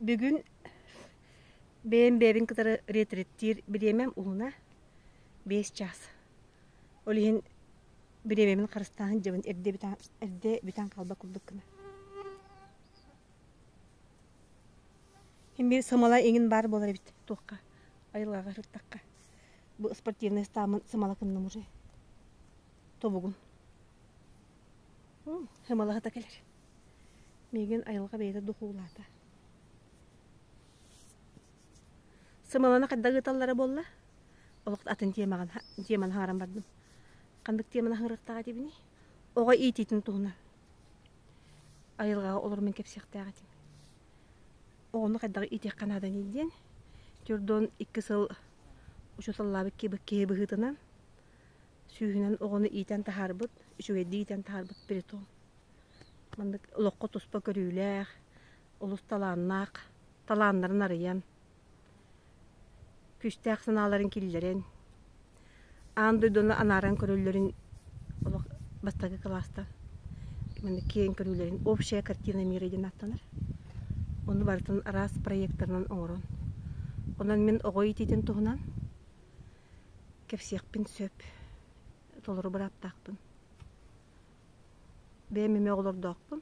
Bugün benim kadar retrettir bilemem uğuna 5 ças. Olihin bilememin karıstanın cebin erde bitan kalba kulduk kına. Hem bir samala engin bar bolar bit toqqa. Ayılgaga rıttaqqa. Bu sportivный стамын самала кынны муже. Тобугун. Самалаға такелер. Меген айылға бейді дұқулата. Самаланы қаддағы таллары болла. Олықта атын теман хағарам бардым. Қандық теман хағырықтаға дебіне. Оға иететін тұғына. Айылғаға олар мен кепсияқтаға дебіне. Оғыны қаддағы иетек қанадан еден. Түрдон 2 сыл ұшысыллабы кебі бұғытынан. Сүйінен оғыны иетен тахарбыт. Үшуедді иетен тахарбыт біретон. Мандык лоққа туспа көрүләр, улус таланнақ, таланнарын арыян. Күштәк сыналарын киллерен. Андойдоны анаран көрүлерин бастагы класстан. Мандык кейін көрүлерин общая картина мира ден аттанар. Оны бартын раз проекторынан оңырон. Онан мен оғой тетен туғынан кепсекпін сөп. Толыры бір аптақпын. Benim meme oğlar doğpun.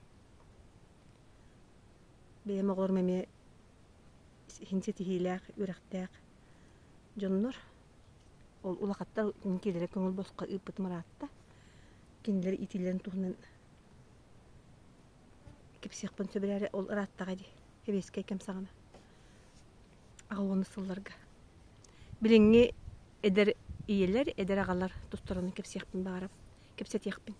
Benim oğlar meme hinseti hilak, ürektek, jonur. Ol ulaqatta kinkileri köngül bosqa ıpıt maratta. Kinkileri itilerin tuğunun kepsiyakpın söbeleri ol ırattağa di. Hebeske kem sağına. Ağını sıllarga. Bilingi eder iyiler, eder ağalar dostlarının kepsiyakpın bağırap. Kepset yakpın.